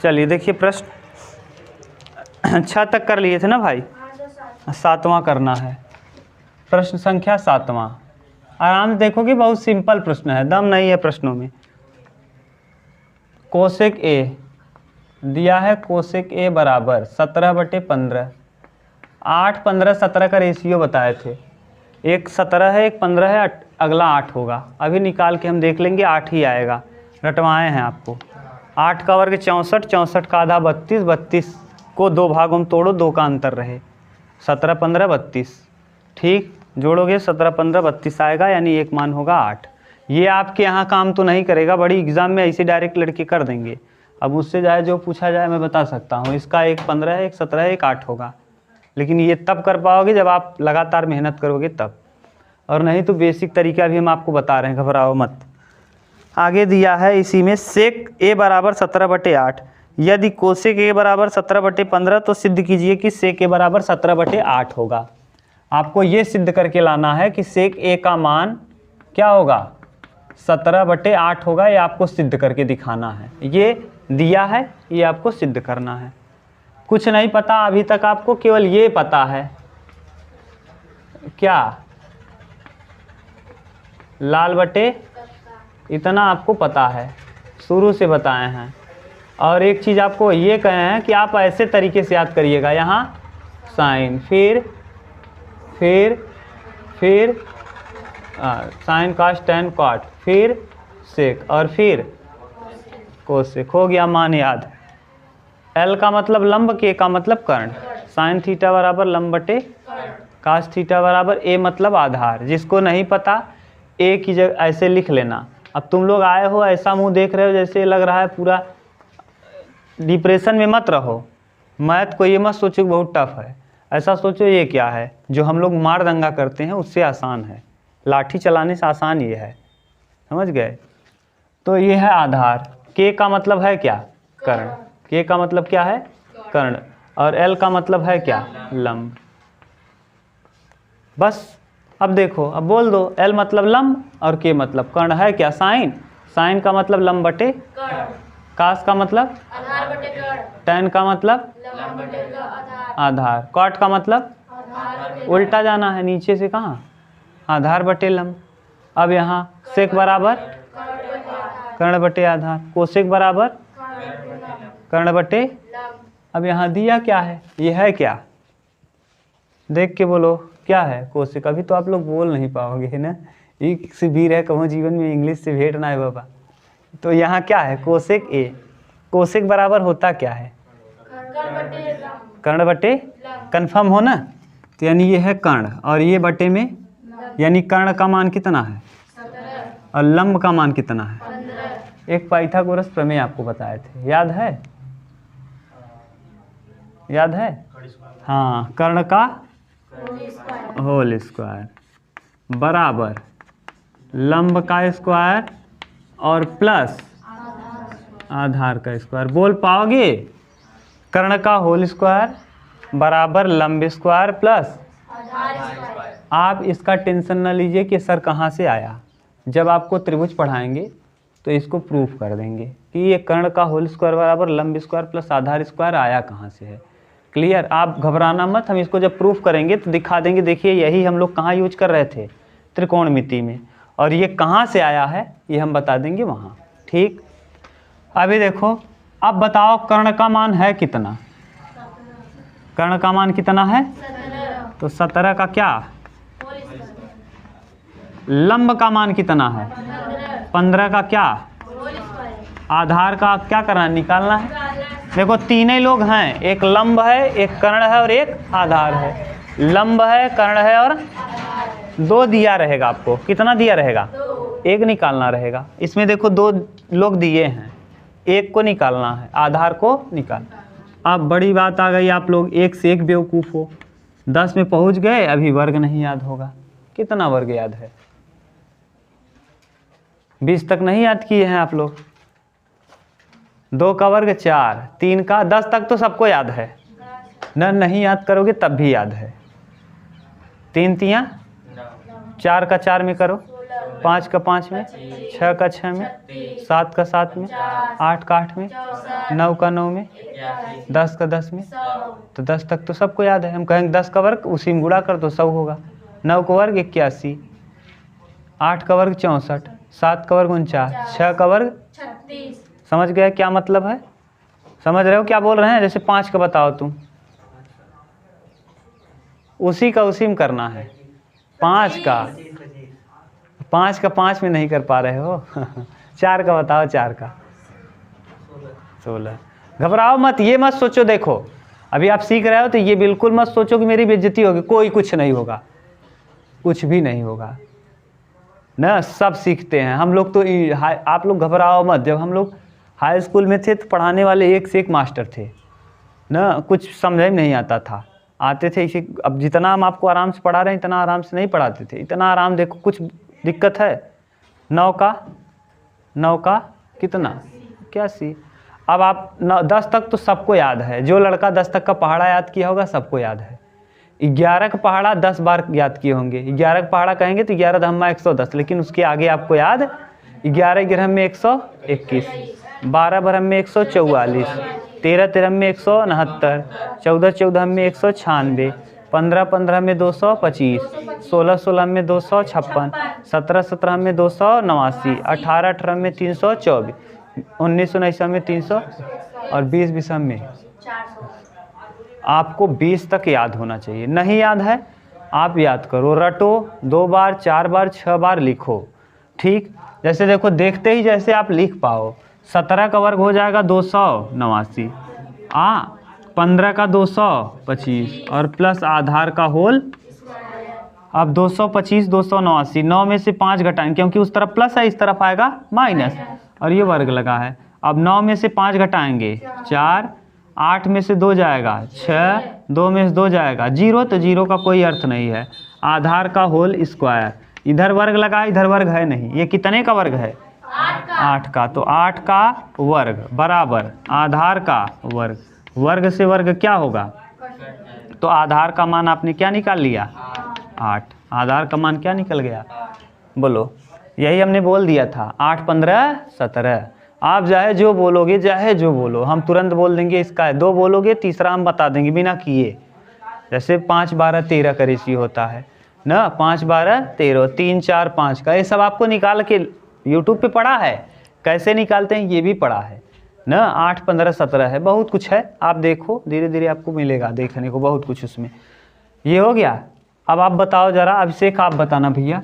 चलिए देखिए प्रश्न 6 तक कर लिए थे ना भाई, 7वां करना है। प्रश्न संख्या 7वां, आराम से देखो कि बहुत सिंपल प्रश्न है, दम नहीं है प्रश्नों में। कोसेक ए दिया है, कोसेक ए बराबर 17/15। 8, 15, 17 का रेशियो बताए थे। एक 17 है, एक 15 है, अगला 8 होगा। अभी निकाल के हम देख लेंगे, 8 ही आएगा, रटवाए हैं आपको। 8 का वर्ग 64, 64 का आधा 32, 32 को 2 भागों में तोड़ो, 2 का अंतर रहे, 17, 15, 32। ठीक, जोड़ोगे 17, 15, 32 आएगा, यानी एक मान होगा 8। ये आपके यहाँ काम तो नहीं करेगा, बड़ी एग्जाम में ऐसे डायरेक्ट लड़के कर देंगे। अब मुझसे जाए जो पूछा जाए मैं बता सकता हूँ। इसका एक 15 है, एक 17 है, एक 8 होगा। लेकिन ये तब कर पाओगे जब आप लगातार मेहनत करोगे तब, और नहीं तो बेसिक तरीका भी हम आपको बता रहे हैं, घबराओ मत। आगे दिया है इसी में, सेक ए बराबर 17/8। यदि कोसेक ए बराबर 17/15 तो सिद्ध कीजिए कि सेक ए बराबर 17/8 होगा। आपको ये सिद्ध करके लाना है कि सेक ए का मान क्या होगा, 17/8 होगा। ये आपको सिद्ध करके दिखाना है। ये दिया है, ये आपको सिद्ध करना है। कुछ नहीं पता अभी तक आपको, केवल ये पता है क्या, लाल बटे इतना आपको पता है, शुरू से बताए हैं। और एक चीज़ आपको ये कहे हैं कि आप ऐसे तरीके से याद करिएगा, यहाँ साइन, फिर साइन कॉस टेन कॉट, फिर सेक, और फिर कोसेक। हो गया मान याद। एल का मतलब लंब, के का मतलब कर्ण। साइन थीटा बराबर लंब बटे कास थीटा बराबर ए मतलब आधार। जिसको नहीं पता ए की जगह ऐसे लिख लेना। अब तुम लोग आए हो ऐसा मुंह देख रहे हो जैसे लग रहा है पूरा, डिप्रेशन में मत रहो। मैथ को ये मत सोचो कि बहुत टफ है, ऐसा सोचो ये क्या है, जो हम लोग मार दंगा करते हैं उससे आसान है, लाठी चलाने से आसान ये है, समझ गए। तो ये है आधार। के का मतलब है क्या, कर्ण। के का मतलब क्या है, कर्ण। और एल का मतलब है क्या, लंब। बस अब देखो, अब बोल दो, एल मतलब लंब और के मतलब कर्ण है क्या, साइन। साइन का मतलब लंब बटे कास का मतलब टेन का मतलब आधार, कॉट का मतलब उल्टा जाना है, नीचे से कहाँ, आधार बटे लंब। अब यहाँ सेक बराबर कर्ण बटे आधार, कोसेक बराबर कर्ण बटे। अब यहाँ दिया क्या है, ये है क्या, देख के बोलो क्या है, कोसेक। अभी तो आप लोग बोल नहीं पाओगे है ना, एक से भी रह कहूँ जीवन में इंग्लिश से भेंट ना है बाबा। तो यहाँ क्या है, कोसेक ए। कोसेक बराबर होता क्या है, कर्ण बटे, कन्फर्म हो ना। तो यानी ये है कर्ण और ये बटे में, यानी कर्ण का मान कितना है और लंब का मान कितना है। एक पाइथागोरस प्रमेय आपको बताए थे, याद है, याद है। हाँ, कर्ण का होल स्क्वायर बराबर लंब का स्क्वायर और प्लस आधार का स्क्वायर। बोल पाओगे, कर्ण का होल स्क्वायर बराबर लंब स्क्वायर प्लस। आप इसका टेंशन न लीजिए कि सर कहाँ से आया, जब आपको त्रिभुज पढ़ाएंगे तो इसको प्रूफ कर देंगे कि ये कर्ण का होल स्क्वायर बराबर लंब स्क्वायर प्लस आधार स्क्वायर आया कहाँ से है। क्लियर, आप घबराना मत, हम इसको जब प्रूफ करेंगे तो दिखा देंगे। देखिए यही हम लोग कहाँ यूज कर रहे थे, त्रिकोणमिति में, और ये कहाँ से आया है ये हम बता देंगे वहाँ। ठीक, अभी देखो, अब बताओ कर्ण का मान है कितना, कर्ण का मान कितना है, तो 17 का क्या, लंब का मान कितना है, 15 का क्या, आधार का क्या करना है, निकालना है। देखो तीनों लोग हैं, एक लंब है, एक कर्ण है और एक आधार है। लंब है, कर्ण है और 2 दिया रहेगा आपको। कितना दिया रहेगा, 1 निकालना रहेगा। इसमें देखो 2 लोग दिए हैं, 1 को निकालना है, आधार को निकाल। अब बड़ी बात आ गई, आप लोग 1 से 1 बेवकूफ़ हो, 10 में पहुंच गए, अभी वर्ग नहीं याद होगा। कितना वर्ग याद है, 20 तक नहीं याद किए हैं आप लोग। 2 का वर्ग 4, 3 का 10 तक तो सबको याद है न, नहीं याद करोगे तब भी याद है। 3 तियाँ 4 का 4 में करो, 5 का 5 में, 6 का 6 में, 7 का 7 में, 8 का 8 में, 9 का 9 में, 10 का 10 में। तो 10 तक तो सबको याद है। हम कहेंगे 10 का वर्ग उसी में गुणा कर दो 100 होगा। 9 का वर्ग 81, 8 का वर्ग 64, 7 का वर्ग 49, 6 का वर्ग 36। समझ गए क्या मतलब है? समझ रहे हो क्या बोल रहे हैं? जैसे 5 का बताओ तुम, उसी का उसी में करना है। 5 का 5 में नहीं कर पा रहे हो 4 का बताओ, 4 का 16। घबराओ मत, ये मत सोचो। देखो अभी आप सीख रहे हो तो ये बिल्कुल मत सोचो कि मेरी बेइज्जती होगी। कोई कुछ नहीं होगा, कुछ भी नहीं होगा ना, सब सीखते हैं हम लोग। तो आप लोग घबराओ मत। जब हम लोग हाई स्कूल में थे तो पढ़ाने वाले एक से एक मास्टर थे ना, कुछ समझ में नहीं आता था, आते थे इसी। अब जितना हम आपको आराम से पढ़ा रहे हैं इतना आराम से नहीं पढ़ाते थे। इतना आराम देखो, कुछ दिक्कत है? 9 का कितना? 81। अब आप 10 तक तो सबको याद है। जो लड़का 10 तक का पहाड़ा याद किया होगा सबको याद है। 11 का पहाड़ा 10 बार याद किए होंगे। 11 का पहाड़ा कहेंगे तो 11 धम्मा 110, लेकिन उसके आगे आपको याद 11 ग्रह में 121, 12 ब्रह्म में 144, 13 13 में 169, 14 14 में 196, 15 15 में 225, 16 16 में 256, 17 17 में 289, 18 18 में 324, 19 19 में 300 और 20 20 में 400। आपको 20 तक याद होना चाहिए। नहीं याद है आप याद करो, रटो, 2 बार 4 बार 6 बार लिखो। ठीक, जैसे देखो देखते ही जैसे आप लिख पाओ। 17 का वर्ग हो जाएगा 289, 15 का 225 और प्लस आधार का होल। अब 225 289, 9 में से 5 घटाएंगे क्योंकि उस तरफ प्लस है, इस तरफ आएगा माइनस, और ये वर्ग लगा है। अब 9 में से 5 घटाएंगे 4, 8 में से 2 जाएगा 6, 2 में से 2 जाएगा 0, तो 0 का कोई अर्थ नहीं है। आधार का होल स्क्वायर, इधर वर्ग लगा, इधर वर्ग है नहीं। ये कितने का वर्ग है? 8 का। तो 8 का वर्ग बराबर आधार का वर्ग। वर्ग से वर्ग क्या होगा? तो आधार का मान आपने क्या निकाल लिया? 8। आधार का मान क्या निकल गया? बोलो, यही हमने बोल दिया था। 8 15 17। आप चाहे जो बोलोगे, चाहे जो बोलो, हम तुरंत बोल देंगे इसका है। 2 बोलोगे तीसरा हम बता देंगे बिना किए। जैसे 5 12 13 का रेशियो होता है ना, 5 12 13, 3 4 5 का, ये सब आपको निकाल के यूट्यूब पे पढ़ा है। कैसे निकालते हैं ये भी पढ़ा है ना। 8 15 17 है, बहुत कुछ है। आप देखो धीरे धीरे आपको मिलेगा देखने को बहुत कुछ उसमें। ये हो गया। अब आप बताओ जरा, अब सेक आप बताना भैया।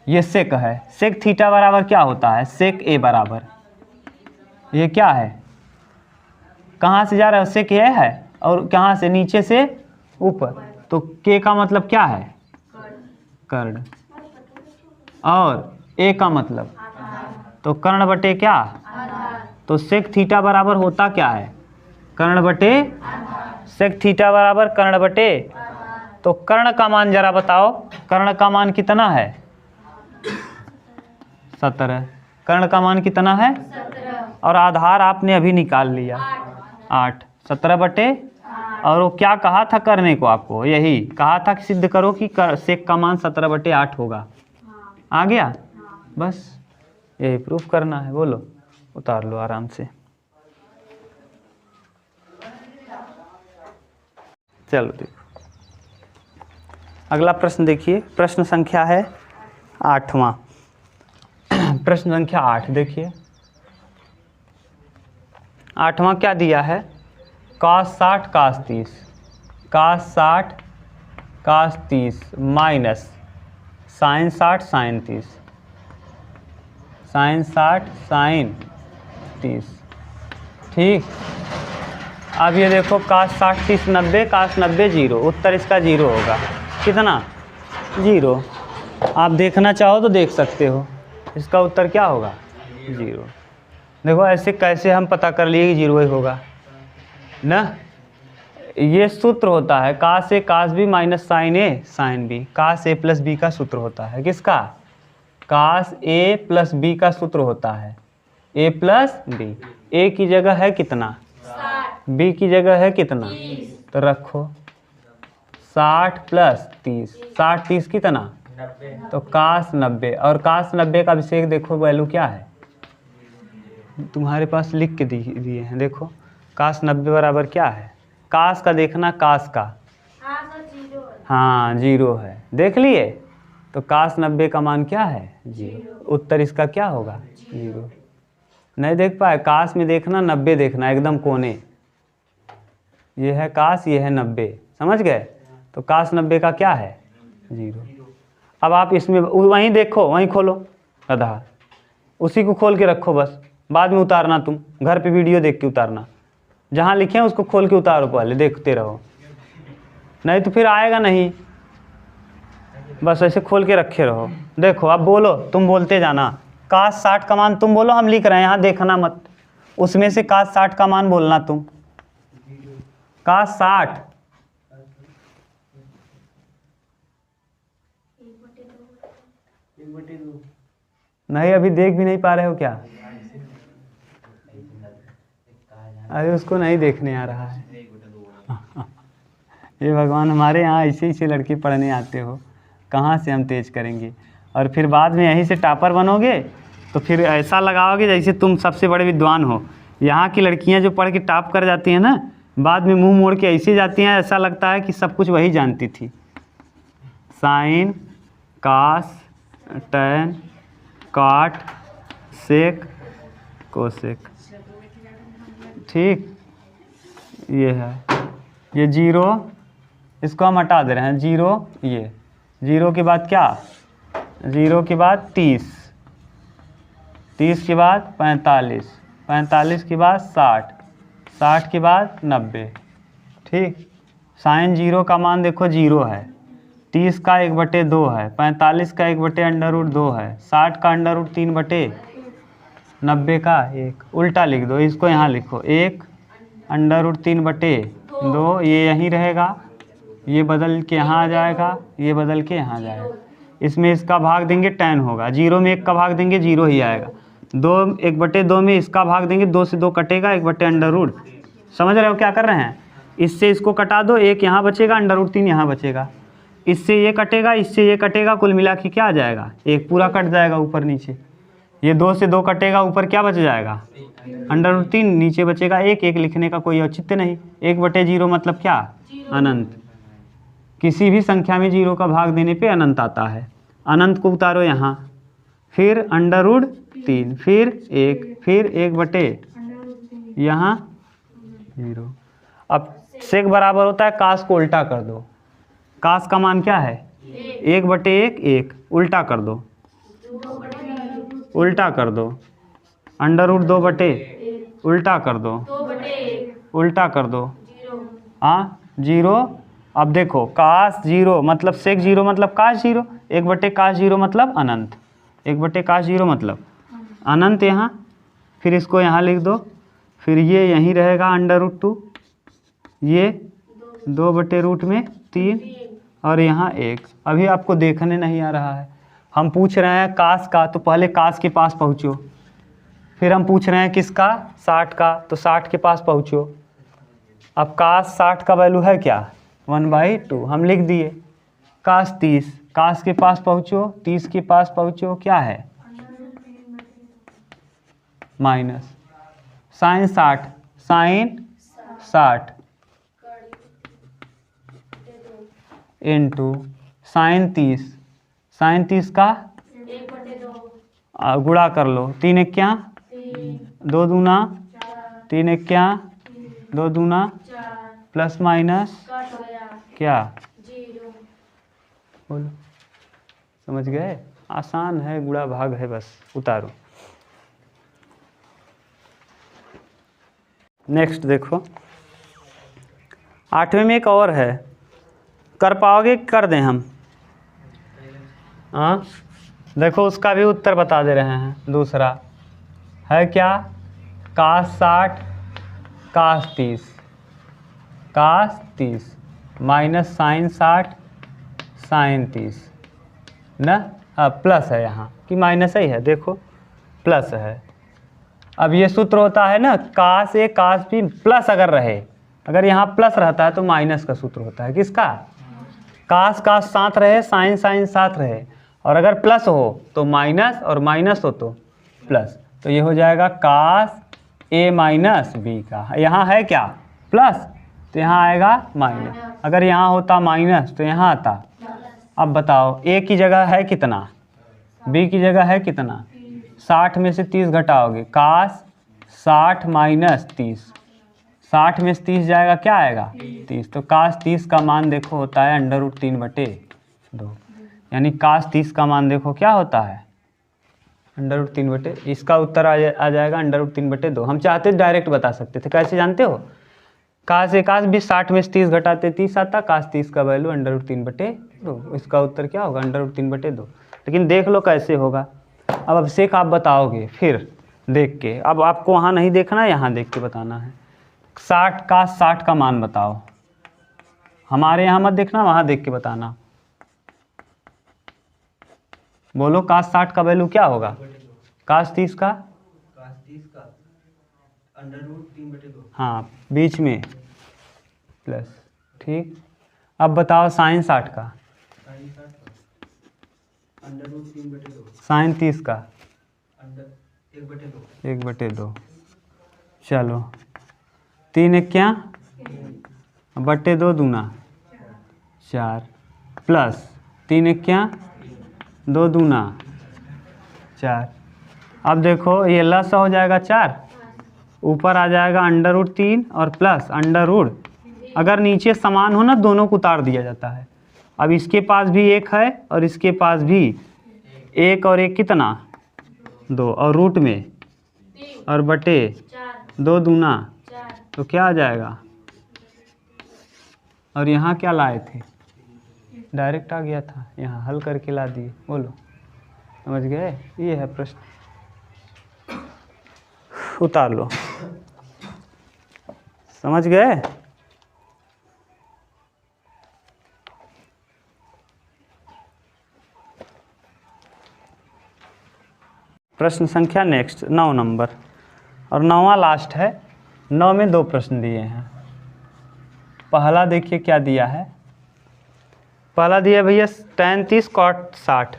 ये सेक है, सेक थीटा बराबर क्या होता है? सेक ए बराबर, ये क्या है? कहाँ से जा रहा है? सेक ए है, और कहाँ से? नीचे से ऊपर। तो के का मतलब क्या है? कर्ण। और ए का मतलब? तो कर्ण बटे क्या? तो सेक थीटा बराबर होता क्या है? कर्ण बटे। सेक थीटा बराबर कर्ण बटे। तो कर्ण का मान जरा बताओ, कर्ण का मान कितना है? 17। कर्ण का मान कितना है? 17। और आधार आपने अभी निकाल लिया 8। 17 बटे, और वो क्या कहा था करने को? आपको यही कहा था कि सिद्ध करो कि सेक का मान 17 बटे 8 होगा। आ गया? बस यही प्रूफ करना है। बोलो, उतार लो आराम से। चलो देखो अगला प्रश्न देखिए। प्रश्न संख्या है 8वां। प्रश्न संख्या 8 देखिए। 8वां क्या दिया है? cos 60 cos 30, cos 60 cos 30 minus sin 60 sin 30, sin 60 sin 30। ठीक, अब ये देखो cos 60 30 90, cos 90 0। उत्तर इसका 0 होगा। कितना? 0। आप देखना चाहो तो देख सकते हो, इसका उत्तर क्या होगा? 0। देखो ऐसे कैसे हम पता कर लिए कि 0 ही होगा ना। ये सूत्र होता है कास ए कास बी माइनस साइन ए साइन बी। कास ए प्लस बी का सूत्र होता है। किसका? कास ए प्लस बी का सूत्र होता है। ए प्लस बी। ए की जगह है कितना? 60। बी की जगह है कितना? 30। तो रखो 60 प्लस 30। 60 30 कितना? तो काश 90, और काश 90 का अभिषेक देखो वैल्यू क्या है, तुम्हारे पास लिख के दिए हैं, देखो काश 90 बराबर क्या है, काश का देखना, काश का, हाँ सर 0 है। हाँ 0 है, देख लिए। तो काश 90 का मान क्या है, 0। उत्तर इसका क्या होगा, 0। नहीं देख पाए, काश में देखना, 90 देखना, एकदम कोने, ये है काश, ये है 90, समझ गए। तो काश 90 का क्या है, 0। अब आप इसमें वहीं देखो, वहीं खोलो गधा, उसी को खोल के रखो बस, बाद में उतारना, तुम घर पे वीडियो देख के उतारना, जहाँ लिखे हैं उसको खोल के उतारो, पहले देखते रहो, नहीं तो फिर आएगा नहीं, बस ऐसे खोल के रखे रहो। देखो अब बोलो, तुम बोलते जाना, काश 60 का मान तुम बोलो, हम लिख रहे हैं यहाँ, देखना मत, उसमें से काश 60 का मान बोलना तुम, काश 60, नहीं अभी देख भी नहीं पा रहे हो क्या, अरे उसको नहीं देखने आ रहा है। ये भगवान, हमारे यहाँ ऐसे ऐसे लड़के पढ़ने आते हो, कहाँ से हम तेज करेंगे, और फिर बाद में यहीं से टॉपर बनोगे तो फिर ऐसा लगाओगे जैसे तुम सबसे बड़े विद्वान हो। यहाँ की लड़कियाँ जो पढ़ के टॉप कर जाती हैं ना, बाद में मुंह मोड़ के ऐसे जाती हैं, ऐसा लगता है कि सब कुछ वही जानती थी। साइन, कास, टैन, काट, सेक, कोसेक, ठीक, ये है, ये 0, इसको हम हटा दे रहे हैं, 0, ये 0 के बाद क्या, 0 के बाद 30, 30 के बाद 45, 45 के बाद 60, 60 के बाद 90, ठीक। साइन 0 का मान देखो 0 है, 30 का 1/2 है, 45 का 1/√2 है, 60 का √3/90 का 1, उल्टा लिख दो, इसको यहाँ लिखो 1√3/2, ये यहीं रहेगा, ये बदल के यहाँ आ जाएगा, ये बदल के यहाँ आ जाएगा, इसमें इसका भाग देंगे tan होगा, 0 में 1 का भाग देंगे 0 ही आएगा, 1/2 में इसका भाग देंगे, 2 से 2 कटेगा, 1/√, समझ रहे हो क्या कर रहे हैं। इससे इसको कटा दो, 1 यहाँ बचेगा, √3 यहाँ बचेगा, इससे ये कटेगा, इससे ये कटेगा, कुल मिला के क्या आ जाएगा, 1 पूरा कट जाएगा ऊपर नीचे, ये 2 से 2 कटेगा, ऊपर क्या बच जाएगा, √3, नीचे बचेगा 1, 1 लिखने का कोई औचित्य नहीं, 1/0 मतलब क्या, अनंत, किसी भी संख्या में 0 का भाग देने पे अनंत आता है, अनंत को उतारो यहाँ, फिर √3, फिर 1, फिर 1/, यहाँ 0। अब सेक बराबर होता है, काश को उल्टा कर दो, काश का मान क्या है, 1/1, 1, उल्टा कर दो, उल्टा कर दो, √2/, उल्टा कर दो, 2/1, उल्टा कर दो, 0, हाँ 0। अब देखो काश 0 मतलब सेक 0 मतलब काश 0, 1/काश 0 मतलब अनंत, 1/काश 0 मतलब अनंत यहाँ, फिर इसको यहाँ लिख दो, फिर ये यहीं रहेगा √2, ये 2/√3 और यहाँ 1। अभी आपको देखने नहीं आ रहा है, हम पूछ रहे हैं काश का, तो पहले काश के पास पहुँचो, फिर हम पूछ रहे हैं किसका, 60 का, तो 60 के पास पहुँचो। अब काश 60 का वैल्यू है क्या, 1/2, हम लिख दिए। काश 30, काश के पास पहुँचो, 30 के पास पहुँचो, क्या है minus, sine 60, sine 60 into sine 30, sine 30 का 1/2, गुणा कर लो, 3 क्या 3, 2 दूना 4, 3 क्या 2 दूना 4, प्लस माइनस कट हो गया, क्या, 0, बोलो, समझ गए, आसान है, गुणा भाग है, बस उतारो। नेक्स्ट देखो, 8वें में एक और है, कर पाओगे, कर दें हम, हाँ देखो उसका भी उत्तर बता दे रहे हैं। दूसरा है क्या, काश 60 काश 30, काश 30 माइनस साइन 60 साइन 30 ना, प्लस है यहाँ कि माइनस ही है, देखो प्लस है। अब ये सूत्र होता है ना, काश ए काश बी प्लस अगर रहे, अगर यहाँ प्लस रहता है तो माइनस का सूत्र होता है, किसका, कास कास साथ रहे, साइन साइन साथ रहे, और अगर प्लस हो तो माइनस और माइनस हो तो प्लस। तो ये हो जाएगा कास ए माइनस बी का। यहाँ है क्या प्लस, तो यहाँ आएगा माइनस। अगर यहाँ होता माइनस तो यहाँ आता। अब बताओ ए की जगह है कितना, बी की जगह है कितना, 60 में से 30 घटाओगे, कास 60 माइनस 30, 60 में से 30 जाएगा, क्या आएगा 30। तो कास 30 का मान देखो होता है √3/2, यानी कास 30 का मान देखो क्या होता है √3/, इसका उत्तर आ जाएगा √3/2। हम चाहते डायरेक्ट बता सकते थे, कैसे जानते हो, कास ए कास भी 60 में से 30 घटाते 30 आता, कास 30 का वैल्यू √3/2, इसका उत्तर क्या होगा √3/2। लेकिन देख लो कैसे होगा। अब अभिषेक आप बताओगे फिर देख के, अब आपको वहाँ नहीं देखना है, यहाँ देख के बताना है। 60 कास 60 का मान बताओ, हमारे यहाँ मत देखना, वहाँ देख के बताना। बोलो कास 60 का वैल्यू क्या होगा, कास 30 का √3/2, हाँ बीच में प्लस, ठीक। अब बताओ साइन 60 का, साइन 30 का 1/2। चलो 3 क्या /2 दूना 4, प्लस 3 क्या 2 दूना 4। अब देखो ये लस हो जाएगा 4, ऊपर आ जाएगा √3 और प्लस √ अगर नीचे समान हो ना दोनों को उतार दिया जाता है। अब इसके पास भी 1 है और इसके पास भी 1 और 1 कितना 2, और रूट में और बटे 2 दूना, तो क्या आ जाएगा। और यहाँ क्या लाए थे, डायरेक्ट आ गया था, यहाँ हल करके ला दिए। बोलो समझ गए, ये है प्रश्न, उतार लो। समझ गए। प्रश्न संख्या नेक्स्ट 9 नंबर, और 9वां लास्ट है। 9 में 2 प्रश्न दिए हैं। पहला देखिए क्या दिया है, पहला दिया भैया tan 30 cot 60,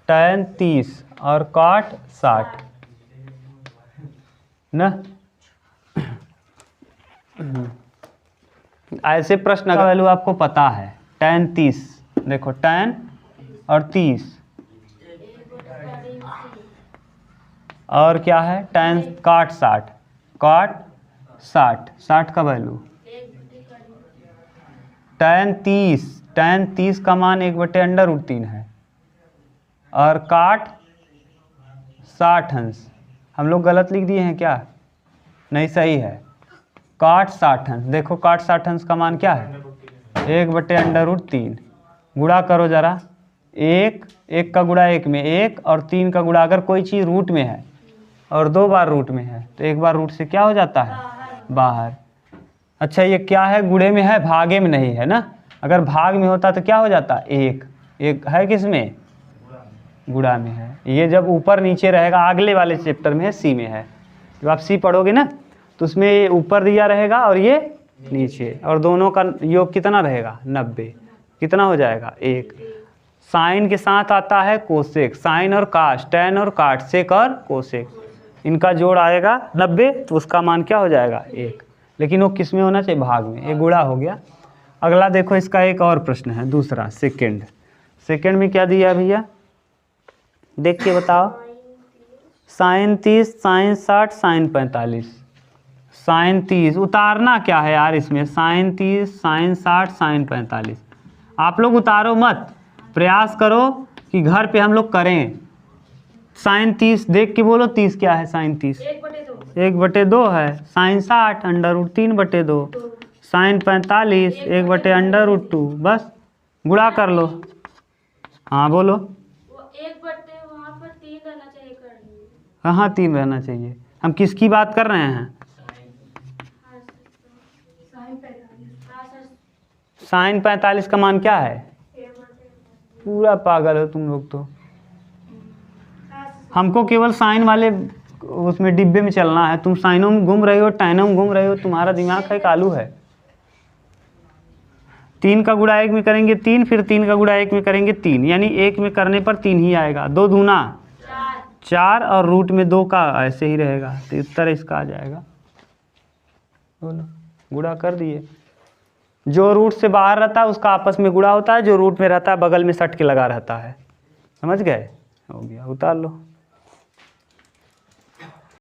tan 30 और cot 60 ना। ऐसे प्रश्न का वैल्यू आपको पता है, tan 30 देखो, tan और 30 और क्या है tan cot 60, cot 60 का वैल्यू tan 30 का मान 1/√3 है, और cot 60 अंश, हम लोग गलत लिख दिए हैं क्या, नहीं सही है, cot 60 अंश। देखो cot 60 अंश का मान क्या है 1/√3, गुणा करो ज़रा, 1 का गुणा 1 में 1 और 3 का गुणा, अगर कोई चीज़ रूट में है और 2 बार रूट में है तो 1 बार रूट से क्या हो जाता है बाहर। अच्छा ये क्या है, गुणे में है, भागे में नहीं है ना। अगर भाग में होता तो क्या हो जाता, 1 है, किस में गुणा में है। ये जब ऊपर नीचे रहेगा, अगले वाले चैप्टर में है, सी में है, जब आप सी पढ़ोगे ना तो उसमें ऊपर दिया रहेगा और ये नीचे, और दोनों का योग कितना रहेगा 90, कितना हो जाएगा 1। साइन के साथ आता है कोसेक, साइन और काश, टैन और काट, सेक और कोसेक, इनका जोड़ आएगा 90, तो उसका मान क्या हो जाएगा 1। लेकिन वो किस में होना चाहिए, भाग में, एक गुणा हो गया। अगला देखो, इसका एक और प्रश्न है, दूसरा सेकंड में क्या दिया भैया, देख के बताओ। साइन 30, साइन 60, साइन 45, साइन 30 उतारना क्या है यार इसमें, साइन 30, साइन 60, साइन 45। आप लोग उतारो मत, प्रयास करो कि घर पे हम लोग करें। साइन 30 देख के बोलो, 30 क्या है, साइन 30 1/2 है, साइन 60 √3/2, साइन 45 1/√2, बस गुणा कर लो। हाँ बोलो। वो 1/, वहाँ पर 3 रहना चाहिए करनी। हाँ 3 रहना चाहिए। हम किसकी बात कर रहे हैं, साइन 45 का मान क्या है, पूरा पागल हो तुम लोग तो। हमको केवल साइन वाले उसमें डिब्बे में चलना है, तुम साइनों में घूम रहे हो, टैनों में घूम रहे हो, तुम्हारा दिमाग है कालू है। 3 का गुणा 1 में करेंगे 3, फिर 3 का गुणा 1 में करेंगे 3, यानी 1 में करने पर 3 ही आएगा। 2 दूना 4 और रूट में 2 का ऐसे ही रहेगा, तो उत्तर इसका आ जाएगा। बोलो, गुणा कर दिए। जो रूट से बाहर रहता है उसका आपस में गुणा होता है, जो रूट में रहता है बगल में सट के लगा रहता है। समझ गए? हो गया, उतार लो।